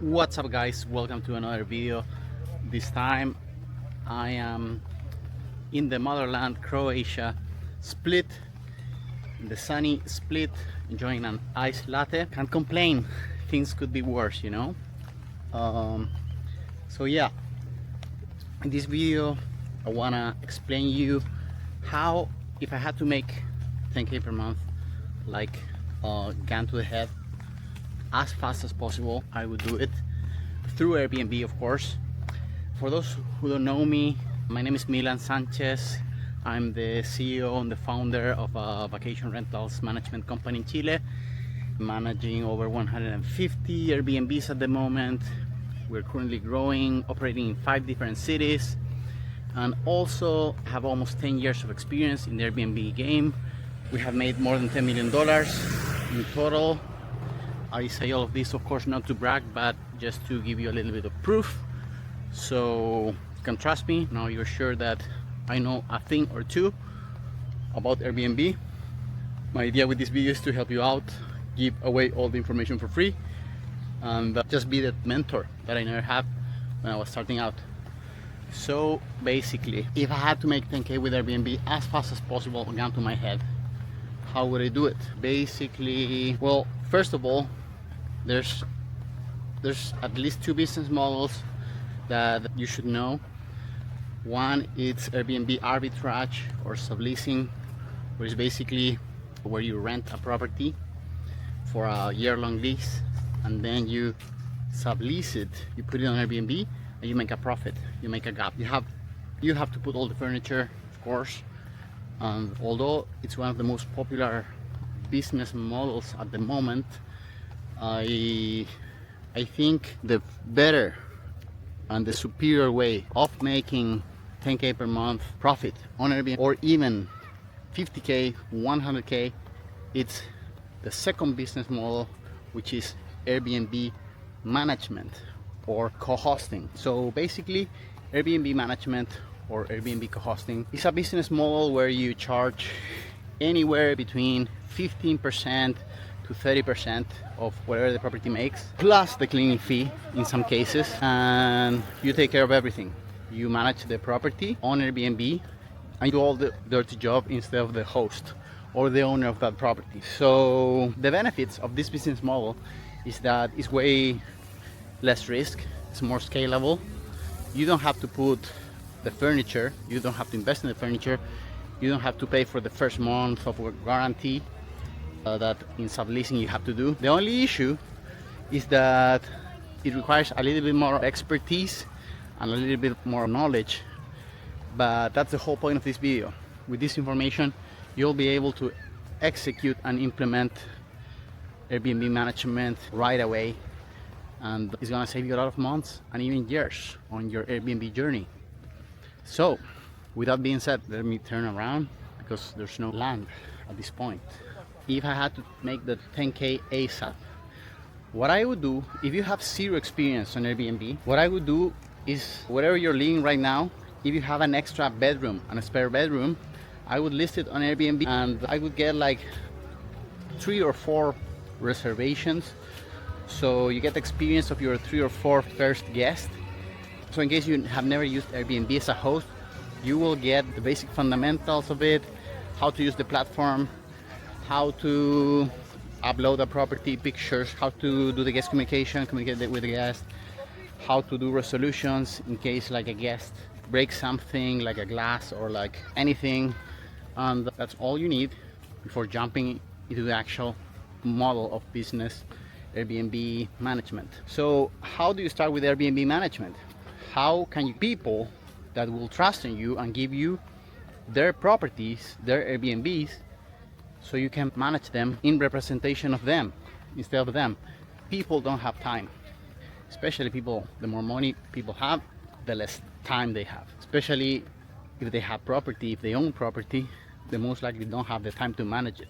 What's up guys, welcome to another video. This time I am in the motherland, Croatia, Split, in the sunny Split, enjoying an iced latte. Can't complain, things could be worse, you know. So yeah, in this video I wanna explain you how, if I had to make 10k per month like gun to the head as fast as possible, I would do it through Airbnb, of course. For those who don't know me, my name is Milan Sanchez. I'm the CEO and the founder of a vacation rentals management company in Chile, managing over 150 Airbnbs at the moment. We're currently growing, operating in 5 different cities, and also have almost 10 years of experience in the Airbnb game. We have made more than $10 million in total. I say all of this, of course, not to brag, but just to give you a little bit of proof, so you can trust me. Now you're sure that I know a thing or two about Airbnb. My idea with this video is to help you out, give away all the information for free, and just be that mentor that I never had when I was starting out. So basically, if I had to make 10k with Airbnb as fast as possible, gun to my head, how would I do it? Basically, well, first of all, there's at least 2 business models that you should know. One is Airbnb arbitrage or subleasing, which is basically where you rent a property for a year-long lease and then you sublease it, you put it on Airbnb and you make a profit, you make a gap. You have to put all the furniture, of course, and although it's one of the most popular business models at the moment, I think the better and the superior way of making 10k per month profit on Airbnb, or even 50k, 100k, it's the second business model, which is Airbnb management or co-hosting. So basically, Airbnb management or Airbnb co-hosting is a business model where you charge anywhere between 15% to 30% of whatever the property makes, plus the cleaning fee in some cases, and you take care of everything. You manage the property on Airbnb and do all the dirty job instead of the host or the owner of that property. So the benefits of this business model is that it's way less risk, it's more scalable. You don't have to put the furniture, you don't have to invest in the furniture, you don't have to pay for the first month of a guarantee that in subleasing you have to do. The only issue is that it requires a little bit more expertise and a little bit more knowledge, but that's the whole point of this video. With this information, you'll be able to execute and implement Airbnb management right away, and it's gonna save you a lot of months and even years on your Airbnb journey. So, with that being said, let me turn around because there's no land at this point. If I had to make the 10k ASAP, what I would do, if you have zero experience on Airbnb, what I would do is wherever you're living right now, if you have an extra bedroom and a spare bedroom, I would list it on Airbnb and I would get like 3 or 4 reservations, so you get the experience of your 3 or 4 first guests. So in case you have never used Airbnb as a host, you will get the basic fundamentals of it, how to use the platform, how to upload a property pictures, how to do the guest communication, communicate with the guest, how to do resolutions in case like a guest breaks something like a glass or like anything, and that's all you need before jumping into the actual model of business Airbnb management. So how do you start with Airbnb management? How can you people that will trust in you and give you their properties, their Airbnbs, so you can manage them in representation of them instead of them? People don't have time, especially people, the more money people have, the less time they have, especially if they have property. If they own property, they most likely don't have the time to manage it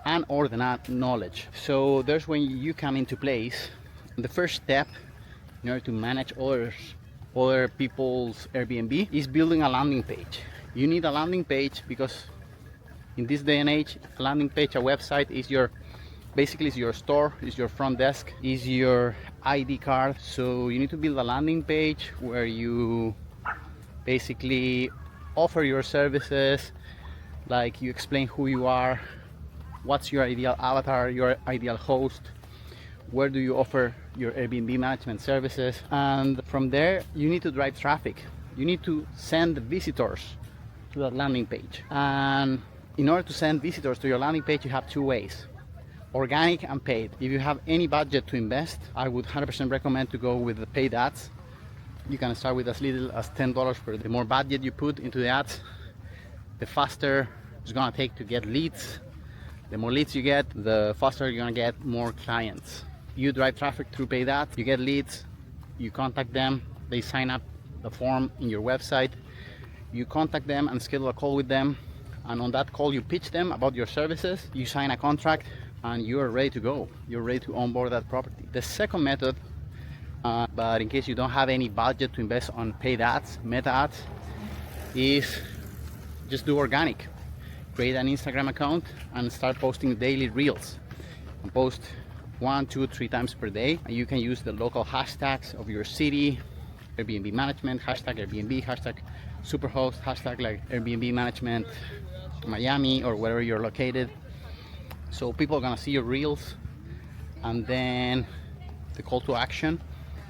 and or the knowledge. So there's when you come into place. The first step in order to manage other people's Airbnb is building a landing page. You need a landing page because in this day and age, a landing page, a website is your basically is your store, is your front desk, is your ID card. So you need to build a landing page where you basically offer your services, like you explain who you are, what's your ideal avatar, your ideal host, where do you offer your Airbnb management services, and from there you need to drive traffic. You need to send visitors to that landing page. And in order to send visitors to your landing page, you have two ways: organic and paid. If you have any budget to invest, I would 100% recommend to go with the paid ads. You can start with as little as $10 per day. The more budget you put into the ads, the faster it's gonna take to get leads. The more leads you get, the faster you're gonna get more clients. You drive traffic through paid ads, you get leads, you contact them, they sign up the form in your website, you contact them and schedule a call with them, and on that call you pitch them about your services, you sign a contract, and you're ready to go. You're ready to onboard that property. The second method, but in case you don't have any budget to invest on paid ads, meta ads, is just do organic. Create an Instagram account and start posting daily reels, and post 1, 2, 3 times per day. And you can use the local hashtags of your city, Airbnb management, hashtag Airbnb, hashtag superhost, hashtag like Airbnb management Miami or wherever you're located. So people are gonna see your reels, and then the call to action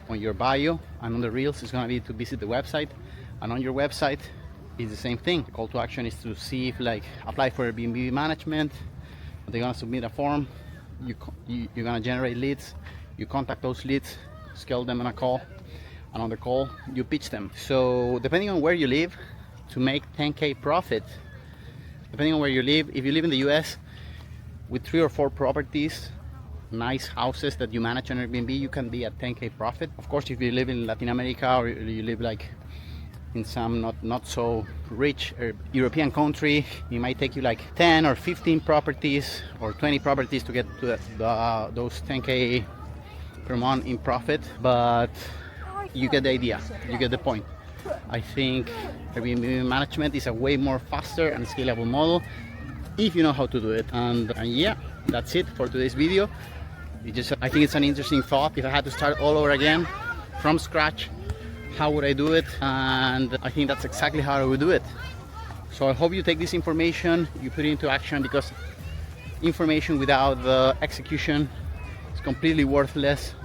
on your bio and on the reels is gonna be to visit the website, and on your website is the same thing. The call to action is to see if like apply for Airbnb management. They're gonna submit a form. You're gonna generate leads. You contact those leads, schedule them on a call, and on the call you pitch them. So depending on where you live, to make 10K profit, depending on where you live, if you live in the US with 3 or 4 properties, nice houses that you manage on Airbnb, you can be at 10K profit. Of course, if you live in Latin America or you live like in some not so rich European country, it might take you like 10 or 15 properties or 20 properties to get to those 10K per month in profit. But you get the idea, you get the point. I think Airbnb management is a way more faster and scalable model if you know how to do it. And yeah, that's it for today's video. I think it's an interesting thought. If I had to start all over again from scratch, how would I do it? And I think that's exactly how I would do it. So I hope you take this information, you put it into action, because information without the execution is completely worthless.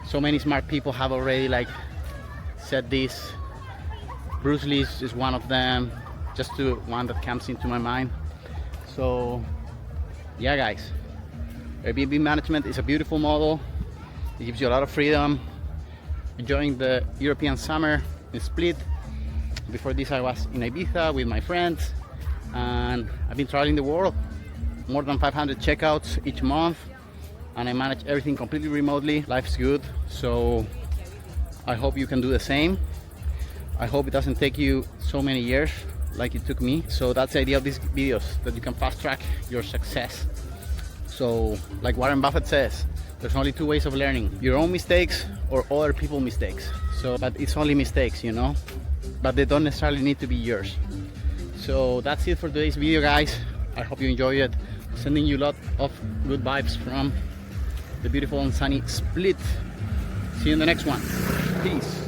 So many smart people have already like said this. Bruce Lee is one of them, just one that comes into my mind. So yeah guys, Airbnb management is a beautiful model. It gives you a lot of freedom. Enjoying the European summer in Split. Before this I was in Ibiza with my friends, and I've been traveling the world. More than 500 checkouts each month, and I manage everything completely remotely. Life's good, so I hope you can do the same. I hope it doesn't take you so many years like it took me. So that's the idea of these videos, that you can fast track your success. So like Warren Buffett says, there's only 2 ways of learning: your own mistakes or other people's mistakes. So, but it's only mistakes, you know, but they don't necessarily need to be yours. So that's it for today's video guys. I hope you enjoy it. Sending you a lot of good vibes from the beautiful and sunny Split. See you in the next one. Peace.